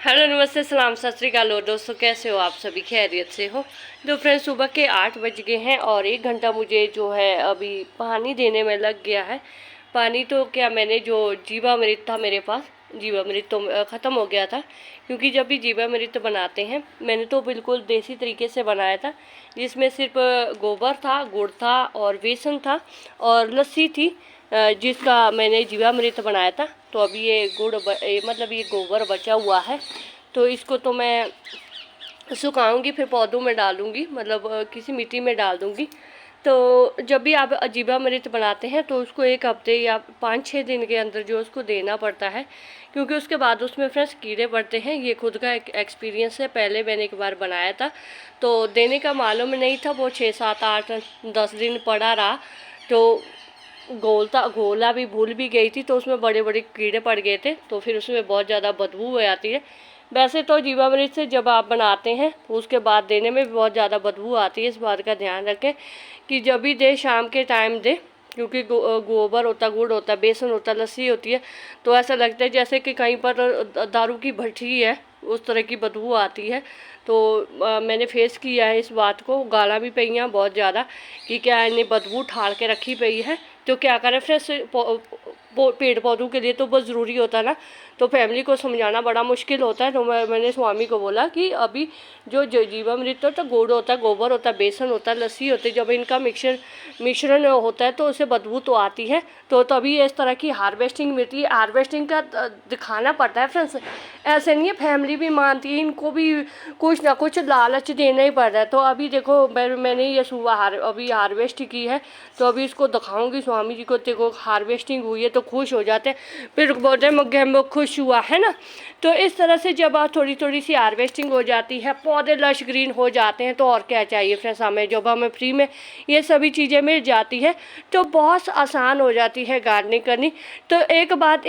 Hello, नमस्ते, सलाम, सत श्री अकाल। और दोस्तों, कैसे हो आप सभी? खैरियत से हो? तो फ्रेंड्स, सुबह के 8 बज गए हैं और 1 घंटा मुझे जो है अभी पानी देने में लग गया है। पानी तो क्या, मैंने जो जीवामृत था मेरे पास, जीवामृत तो ख़त्म हो गया था। क्योंकि जब भी जीवामृत बनाते हैं, मैंने तो बिल्कुल देसी तरीके से बनाया था, जिसमें सिर्फ गोबर था, गुड़ था और बेसन था और लस्सी थी, जिसका मैंने जीवामृत बनाया था। तो अभी ये मतलब ये गोबर बचा हुआ है, तो इसको तो मैं सुखाऊंगी, फिर पौधों में डालूंगी, मतलब किसी मिट्टी में डाल दूंगी। तो जब भी आप जीवामृत बनाते हैं तो उसको 1 हफ्ते या 5-6 दिन के अंदर जो उसको देना पड़ता है, क्योंकि उसके बाद उसमें फ्रेंड्स कीड़े पड़ते हैं। ये खुद का एक एक्सपीरियंस है, पहले मैंने एक बार बनाया था तो देने का मालूम नहीं था, वो 6, 7, 8, 10 दिन पड़ा रहा। तो घोला भी भूल भी गई थी, तो उसमें बड़े बड़े कीड़े पड़ गए थे, तो फिर उसमें बहुत ज़्यादा बदबू हो जाती है। वैसे तो जीवामृत से जब आप बनाते हैं तो उसके बाद देने में भी बहुत ज़्यादा बदबू आती है। इस बात का ध्यान रखें कि जब भी दे, शाम के टाइम दे, क्योंकि गोबर होता, गुड़ होता, बेसन होता, लस्सी होती है, तो ऐसा लगता है जैसे कि कहीं पर दारू की भट्टी है, उस तरह की बदबू आती है। तो मैंने फेस किया है इस बात को, गाला भी पई हैं बहुत ज़्यादा कि क्या इन्हें बदबू ठाल के रखी पई है। तो क्या करें, फ्रेश पेड़ पौधों के लिए तो बहुत ज़रूरी होता है ना, तो फैमिली को समझाना बड़ा मुश्किल होता है। तो मैंने स्वामी को बोला कि अभी जो जीवामृत होता है, गुड़ होता है, गोबर होता है, बेसन होता है, लस्सी होती है, जब इनका मिश्रण होता है तो उससे बदबू तो आती है। तो तभी इस तरह की हार्वेस्टिंग मिलती है। हार्वेस्टिंग का दिखाना पड़ता है फ्रेंड्स, ऐसे नहीं है, फैमिली भी मानती है, इनको भी कुछ ना कुछ लालच देना ही पड़ रहा है। तो अभी देखो, मैंने ये सुबह अभी हार्वेस्ट की है, तो अभी इसको दिखाऊंगी स्वामी जी को। देखो, हार्वेस्टिंग हुई है तो खुश हो जाते हैं, फिर बोलते हैं मग्गे हम लोग खुश हुआ है ना। तो इस तरह से जब आप थोड़ी थोड़ी सी हार्वेस्टिंग हो जाती है, पौधे लश ग्रीन हो जाते हैं, तो और क्या चाहिए फ्रेंड्स हमें। जब हमें फ्री में ये सभी चीज़ें मिल जाती है तो बहुत आसान हो जाती है गार्डनिंग करनी। तो एक बात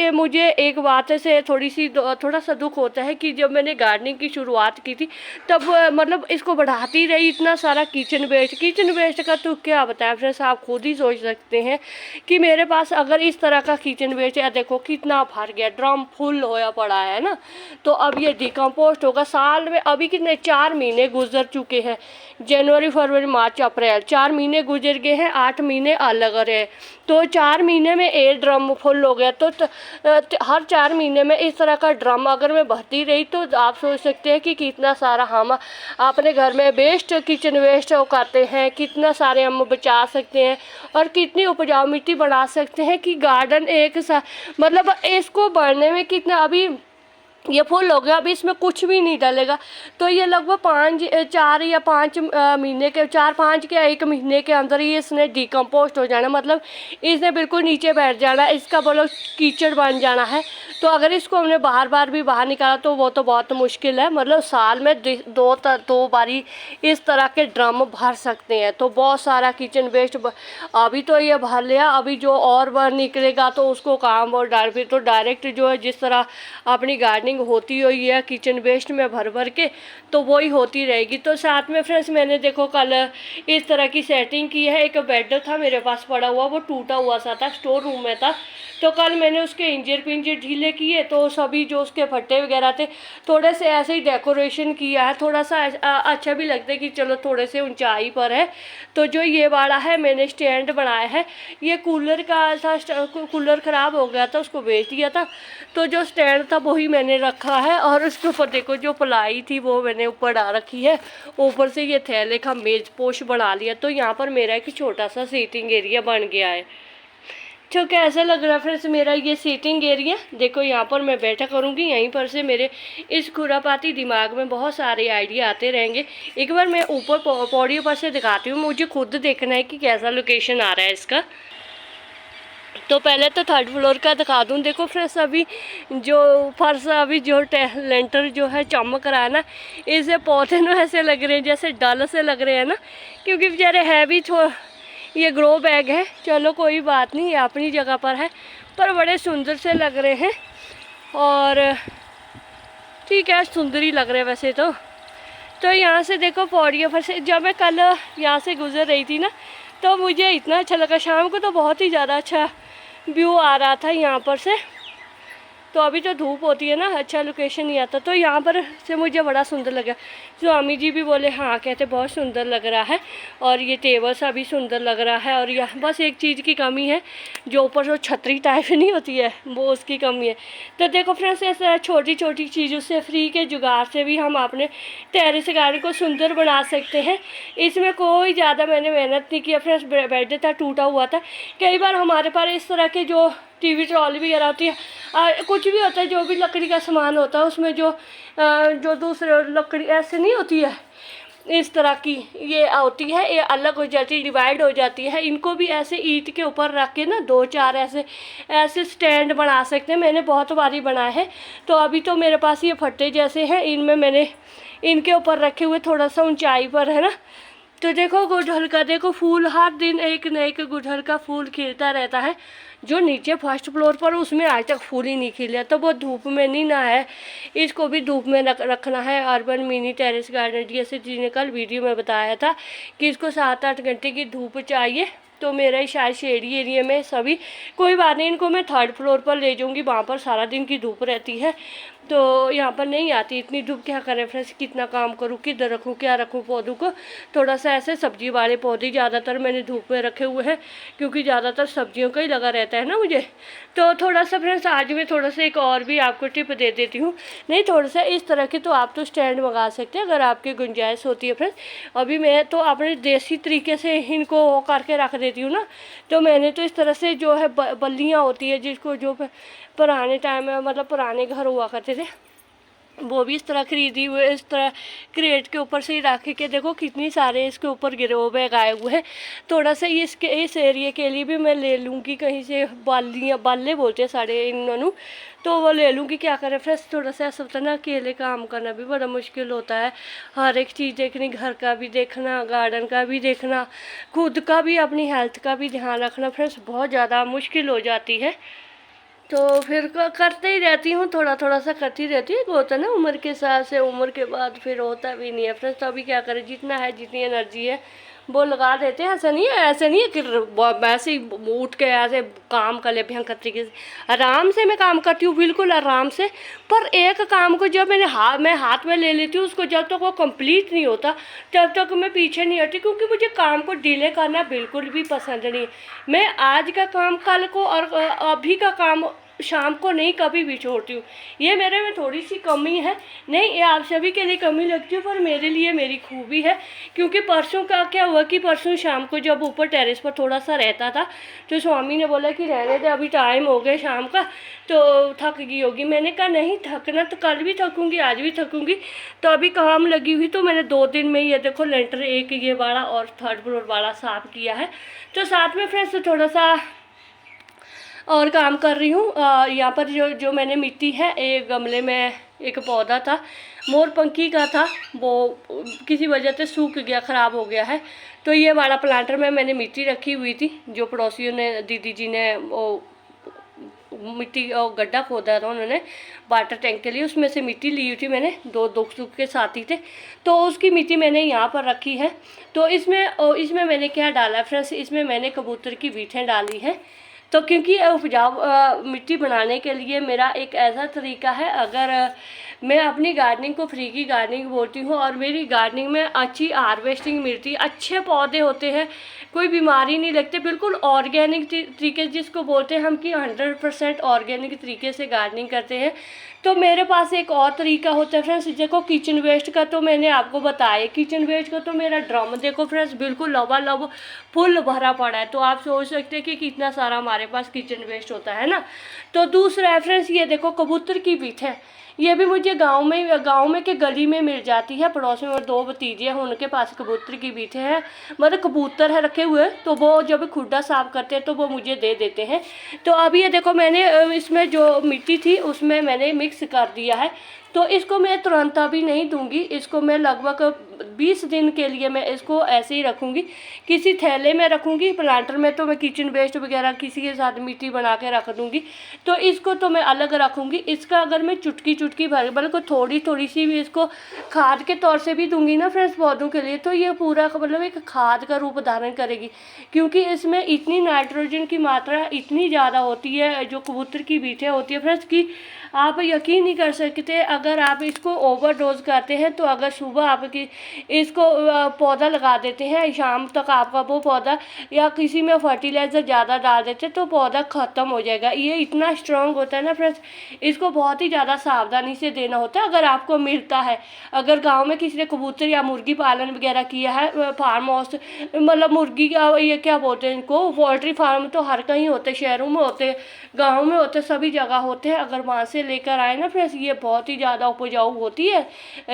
से थोड़ा सा दुख होता है कि जब मैंने गार्डनिंग की शुरुआत की थी, तब मतलब इसको बढ़ाती रही, इतना सारा किचन वेस्ट का तो क्या बताएं फ्रेंड्स, आप खुद ही सोच सकते हैं कि मेरे पास अगर इस तरह का किचन वेस्ट है, देखो कितना भर गया, ड्रम फुल होया पड़ा है ना। तो अब ये डिकम्पोस्ट होगा साल में। अभी कितने 4 महीने गुजर चुके हैं, जनवरी, फरवरी, मार्च, अप्रैल, 4 महीने गुजर गए हैं, 8 महीने अलग रहे। तो 4 महीने में 1 ड्रम फुल हो गया। तो हर 4 महीने में इस तरह का ड्रम अगर मैं भरती रही, तो आप सोच सकते हैं कि कितना सारा हम अपने घर में किचन वेस्ट करते हैं, कितना सारे हम बचा सकते हैं और कितनी उपजाऊ मिट्टी बना सकते हैं कि गार्डन मतलब इसको बढ़ने में कितना, अभी ये फुल हो गया, अभी इसमें कुछ भी नहीं डलेगा। तो ये लगभग 4-5 के 1 महीने के अंदर ही इसने डिकम्पोस्ट हो जाना, मतलब इसने बिल्कुल नीचे बैठ जाना, इसका बोलो कीचड़ बन जाना है। तो अगर इसको हमने बार बार भी बाहर निकाला तो वो तो बहुत मुश्किल है, मतलब साल में 2 बारी इस तरह के ड्रम भर सकते हैं। तो बहुत सारा किचन वेस्ट अभी तो ये भर लिया, अभी जो और बार निकलेगा तो उसको काम और फिर तो डायरेक्ट जो है, जिस तरह अपनी गार्डनिंग होती हुई है किचन वेस्ट में भर भर के, तो वही होती रहेगी। तो साथ में फ्रेंड्स, मैंने देखो कल इस तरह की सेटिंग की है। एक बेड था मेरे पास पड़ा हुआ, वो टूटा हुआ सा था, स्टोर रूम में था। तो कल मैंने उसके इंजर पिंजर ढीले किए, तो सभी जो उसके फट्टे वगैरह थे, थोड़े से ऐसे ही डेकोरेशन किया है। थोड़ा सा अच्छा भी लगता है कि चलो थोड़े से ऊंचाई पर है। तो जो ये वाला है, मैंने स्टैंड बनाया है। ये कूलर का था, कूलर ख़राब हो गया था, उसको बेच दिया था। तो जो स्टैंड था वही मैंने रखा है, और उसके ऊपर देखो जो प्लाई थी वो मैंने ऊपर डाल रखी है। ऊपर से ये थैले का मेज पोश बना लिया। तो यहाँ पर मेरा एक छोटा सा सीटिंग एरिया बन गया है। तो कैसा लग रहा है फ्रेंड्स मेरा ये सीटिंग एरिया? देखो, यहाँ पर मैं बैठा करूँगी, यहीं पर से मेरे इस खुरापाती दिमाग में बहुत सारे आइडिया आते रहेंगे। एक बार मैं ऊपर पौड़ी पर से दिखाती हूँ, मुझे खुद देखना है कि कैसा लोकेशन आ रहा है इसका। तो पहले तो 3rd फ्लोर का दिखा दूँ। देखो फ्रेंड्स, अभी जो फर्श, अभी जो लेंटर जो है चमक रहा है ना, इसे पौधे ना ऐसे लग रहे हैं जैसे डल से लग रहे हैं ना, क्योंकि बेचारे है भी ये ग्रो बैग है। चलो कोई बात नहीं, ये अपनी जगह पर है, पर बड़े सुंदर से लग रहे हैं। और ठीक है, सुंदर ही लग रहे हैं वैसे तो यहाँ से देखो पौड़ियों पर से, जब मैं कल यहाँ से गुजर रही थी ना, तो मुझे इतना अच्छा लगा। शाम को तो बहुत ही ज़्यादा अच्छा व्यू आ रहा था यहाँ पर से। तो अभी तो धूप होती है ना, अच्छा लोकेशन नहीं आता। तो यहाँ पर से मुझे बड़ा सुंदर लगा। स्वामी जी भी बोले हाँ, कहते बहुत सुंदर लग रहा है, और ये टेबल सा भी सुंदर लग रहा है। और यहाँ बस एक चीज़ की कमी है, जो ऊपर जो छतरी टाइप नहीं होती है, वो उसकी कमी है। तो देखो फ्रेंड्स, ऐसे छोटी छोटी चीज़ों से, फ्री के जुगाड़ से भी हम अपने टेरेस गार्डन को सुंदर बना सकते हैं। इसमें कोई ज़्यादा मैंने मेहनत नहीं किया फ्रेंड्स। बेड था, टूटा हुआ था। कई बार हमारे पास इस तरह के जो टीवी ट्रॉली वगैरह होती है, कुछ भी होता है, जो भी लकड़ी का सामान होता है, उसमें जो दूसरे लकड़ी ऐसे नहीं होती है, इस तरह की ये होती है, ये अलग हो जाती है, डिवाइड हो जाती है। इनको भी ऐसे ईंट के ऊपर रख के ना 2-4 ऐसे स्टैंड बना सकते हैं। मैंने बहुत बारी बनाए हैं। तो अभी तो मेरे पास ये फट्टे जैसे हैं, इनमें मैंने इनके ऊपर रखे हुए, थोड़ा सा ऊंचाई पर है ना। तो देखो गुड़हल का, देखो फूल हर दिन एक न एक गुड़हल का फूल खिलता रहता है। जो नीचे फर्स्ट फ्लोर पर, उसमें आज तक फूल ही नहीं खिला। तो वो धूप में नहीं ना है, इसको भी धूप में रखना है। अर्बन मिनी टेरेस गार्डन जैसे जी ने कल वीडियो में बताया था कि इसको 7-8 घंटे की धूप चाहिए। तो मेरा ही शायद शेडी एरिया में सभी, कोई बात नहीं, इनको मैं 3rd फ्लोर पर ले जाऊँगी, वहाँ पर सारा दिन की धूप रहती है। तो यहाँ पर नहीं आती इतनी धूप। क्या करें फ्रेंड्स, कितना काम करूँ, किधर रखूँ, क्या रखूँ पौधों को। थोड़ा सा ऐसे सब्जी वाले पौधे ज़्यादातर मैंने धूप में रखे हुए हैं, क्योंकि ज़्यादातर सब्जियों का ही लगा रहता है ना मुझे। तो थोड़ा सा फ्रेंड्स, आज मैं थोड़ा सा एक और भी आपको टिप दे देती हूँ। नहीं, थोड़ा सा इस तरह के तो आप तो स्टैंड मंगा सकते हैं, अगर आपकी गुंजाइश होती है फ्रेंड्स। अभी मैं तो अपने देसी तरीके से इनको वो करके रख देती हूँ ना। तो मैंने तो इस तरह से जो है बल्लियाँ होती है, जिसको जो पुराने टाइम में, मतलब पुराने घर हुआ करते थे, वो भी इस तरह खरीदी हुए, इस तरह क्रेट के ऊपर से ही रख के, देखो कितनी सारे इसके ऊपर गिरे हुए गाए हुए हैं। थोड़ा सा इसके इस एरिया के लिए भी मैं ले लूँगी कहीं से, बाले बोलते हैं साढ़े इन्होंने, तो वो ले लूँगी। क्या करें फ्रेंड्स, थोड़ा सा ऐसा होता है ना, अकेले काम करना भी बड़ा मुश्किल होता है। हर एक चीज़ देखनी, घर का भी देखना, गार्डन का भी देखना, खुद का भी, अपनी हेल्थ का भी ध्यान रखना फ्रेंड्स, बहुत ज़्यादा मुश्किल हो जाती है। तो फिर करते ही रहती हूँ, थोड़ा थोड़ा सा करती रहती है। होता है ना, उम्र के साथ से, उम्र के बाद फिर होता भी नहीं है फ्रेंड्स। तो अभी क्या करें, जितना है, जितनी एनर्जी है वो लगा देते हैं। ऐसा नहीं है, ऐसे नहीं है कि वैसे ही उठ के ऐसे काम कर ले भयंकर तरीके से। आराम से मैं काम करती हूँ, बिल्कुल आराम से। पर एक काम को जब मैं हाथ में ले लेती हूँ, उसको जब तक वो कंप्लीट नहीं होता तब तक मैं पीछे नहीं हटती, क्योंकि मुझे काम को डिले करना बिल्कुल भी पसंद नहीं है। मैं आज का काम कल को, और अभी का काम शाम को नहीं कभी भी छोड़ती हूँ। ये मेरे में थोड़ी सी कमी है, नहीं ये आप सभी के लिए कमी लगती है, पर मेरे लिए मेरी खूबी है। क्योंकि परसों का क्या हुआ कि परसों शाम को जब ऊपर टेरेस पर थोड़ा सा रहता था, तो स्वामी ने बोला कि रहने दे, अभी टाइम हो गया शाम का, तो थक गई होगी। मैंने कहा नहीं, थकना तो कल भी थकूँगी, आज भी थकूँगी। तो अभी काम लगी हुई, तो मैंने 2 दिन में ये देखो लेंटर एक ये वाला और 3rd फ्लोर वाला साफ़ किया है। तो साथ में फ्रेंड्स थोड़ा सा और काम कर रही हूँ। यहाँ पर जो मैंने मिट्टी है, एक गमले में एक पौधा था, मोरपंखी का था, वो किसी वजह से सूख गया, ख़राब हो गया है। तो ये वाला प्लांटर में मैंने मिट्टी रखी हुई थी, जो पड़ोसियों ने, दीदी जी ने वो मिट्टी और गड्ढा खोदा था उन्होंने वाटर टैंक के लिए, उसमें से मिट्टी ली हुई थी मैंने, 2 दुख सुख के साथी थे, तो उसकी मिट्टी मैंने यहाँ पर रखी है। तो इसमें मैंने क्या डाला है फ्रेंड्स, इसमें मैंने कबूतर की बीटें डाली हैं। तो क्योंकि उपजाऊ मिट्टी बनाने के लिए मेरा एक ऐसा तरीका है, अगर मैं अपनी गार्डनिंग को फ्री की गार्डनिंग बोलती हूँ, और मेरी गार्डनिंग में अच्छी हार्वेस्टिंग मिलती है, अच्छे पौधे होते हैं, कोई बीमारी नहीं लगती, बिल्कुल ऑर्गेनिक तरीके जिसको बोलते हैं हम कि 100% ऑर्गेनिक तरीके से गार्डनिंग करते हैं। तो मेरे पास एक और तरीका होता है फ्रेंड्स, देखो किचन वेस्ट का तो मैंने आपको बताया, किचन वेस्ट का तो मेरा ड्रम देखो फ्रेंड्स बिल्कुल लबालब फुल भरा पड़ा है। तो आप सोच सकते हैं कि कितना सारा हमारे पास किचन वेस्ट होता है ना। तो दूसरा है फ्रेंड्स, ये देखो कबूतर की बीट है, ये भी मुझे गांव में के गली में मिल जाती है। पड़ोस में और 2 भतीजे हैं, उनके पास कबूतर की बीटें हैं, मतलब कबूतर है रखे हुए, तो वो जब खुड्डा साफ करते हैं तो वो मुझे दे देते हैं। तो अभी ये देखो मैंने इसमें जो मिट्टी थी उसमें मैंने मिक्स कर दिया है। तो इसको मैं तुरंत अभी नहीं दूंगी, इसको मैं लगभग 20 दिन के लिए मैं इसको ऐसे ही रखूँगी, किसी थैले में रखूँगी। प्लांटर में तो मैं किचन वेस्ट वगैरह किसी के साथ मिट्टी बना के रख दूँगी, तो इसको तो मैं अलग रखूँगी। इसका अगर मैं चुटकी भर बल्कि थोड़ी सी भी इसको खाद के तौर से भी दूँगी ना फ्रेंड्स पौधों के लिए, तो ये पूरा मतलब एक खाद का रूप धारण करेगी, क्योंकि इसमें इतनी नाइट्रोजन की मात्रा इतनी ज़्यादा होती है, जो कबूतर की बीटें होती है फ्रेंड्स की आप यकीन नहीं कर सकते, अगर आप इसको ओवरडोज करते हैं तो अगर सुबह आपकी इसको पौधा लगा देते हैं, शाम तक आपका वो पौधा या किसी में फर्टिलाइज़र ज़्यादा डाल देते तो पौधा ख़त्म हो जाएगा। ये इतना स्ट्रॉन्ग होता है ना फ्रेंड्स, इसको बहुत ही ज़्यादा सावधानी से देना होता है। अगर आपको मिलता है, अगर गांव में किसी ने कबूतर या मुर्गी पालन वगैरह किया है, फार्म हाउस मतलब मुर्गी का ये क्या बोलते हैं इनको, पोल्ट्री फार्म तो हर कहीं होते, शहरों में होते, गाँव में होते, सभी जगह होते हैं। अगर वहाँ से लेकर आए ना फ्रेंड्स, ये बहुत ही ज़्यादा उपजाऊ होती है।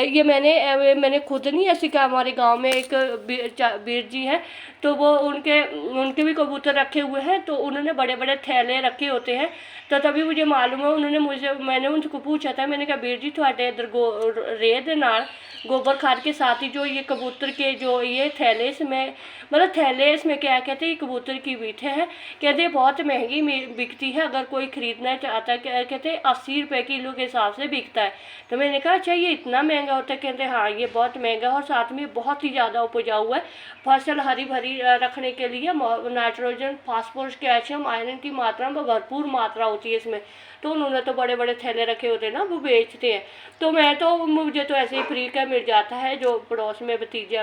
ये मैंने खुद नहीं ऐसी कहा, हमारे गांव में एक वीर जी हैं, तो वो उनके भी कबूतर रखे हुए हैं, तो उन्होंने बड़े बड़े थैले रखे होते हैं। तो तभी मुझे मालूम है, मैंने उनको पूछा था, मैंने कहा वीर जी थोड़े इधर रेह दे नाल गोबर खाद के साथ ही जो ये कबूतर के जो ये थैले इसमें मतलब थैले इसमें क्या कहते हैं, कबूतर की बीठे हैं, कहते हैं बहुत महंगी बिकती है, अगर कोई ख़रीदना चाहता है कहते हैं 80 रुपये किलो के हिसाब से बिकता है। तो मैंने कहा अच्छा ये इतना महंगा होता है, कहते हैं हाँ ये बहुत महंगा और साथ में बहुत ही ज़्यादा उपजाऊ है। फसल हरी भरी रखने के लिए नाइट्रोजन, फास्फोरस, कैल्शियम, आयरन की मात्रा में भरपूर मात्रा होती है इसमें। तो उन्होंने तो बड़े बड़े थैले रखे होते हैं ना, वो बेचते हैं। तो मुझे तो ऐसे ही फ्री का मिल जाता है, जो पड़ोस में भतीजा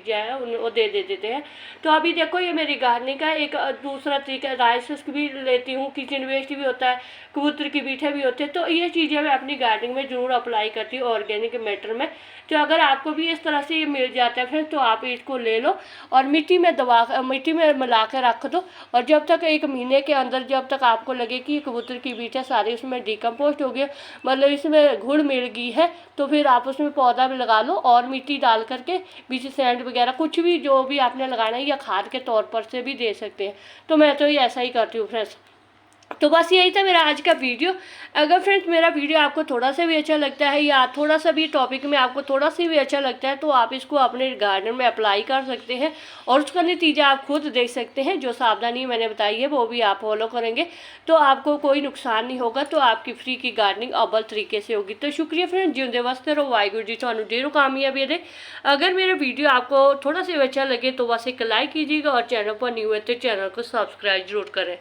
है वो दे देते हैं। तो अभी देखो ये मेरी गार्डनिंग का एक दूसरा तरीका, राइस भी लेती हूँ, किचन वेस्ट भी होता है, कबूतर की बीठे भी होते हैं। तो ये चीज़ें मैं अपनी गार्डनिंग में ज़रूर अप्लाई करती हूँ ऑर्गेनिक मैटर में। तो अगर आपको भी इस तरह से ये मिल जाता है फिर तो आप इसको ले लो और मिट्टी में मिला के रख दो। और जब तक 1 महीने के अंदर जब तक आपको लगे कि कबूतर की बीटें सारी उसमें डिकम्पोस्ट हो गई, मतलब इसमें घुल मिल गई है, तो फिर आप उसमें पौधा भी लगा लो और मिट्टी डाल करके बीच सैंड वगैरह कुछ भी जो भी आपने लगाना है या खाद के तौर पर से भी दे सकते हैं। तो मैं तो ये ऐसा ही करती हूँ फ्रेंड्स। तो बस यही था मेरा आज का वीडियो। अगर फ्रेंड्स मेरा वीडियो आपको थोड़ा सा भी अच्छा लगता है या थोड़ा सा भी टॉपिक में आपको थोड़ा सा भी अच्छा लगता है तो आप इसको अपने गार्डन में अप्लाई कर सकते हैं और उसका नतीजा आप खुद देख सकते हैं। जो सावधानी मैंने बताई है वो भी आप फॉलो करेंगे तो आपको कोई नुकसान नहीं होगा, तो आपकी फ्री की गार्डनिंग अव्वल तरीके से होगी। तो शुक्रिया फ्रेंड्स, जिंदे वस्ते रहो, वाहिगुरू जी थानू ढेरों कामयाबी दे। अगर मेरा वीडियो आपको थोड़ा सा भी अच्छा लगे तो बस एक लाइक कीजिएगा और चैनल पर न्यू है तो चैनल को सब्सक्राइब जरूर करें।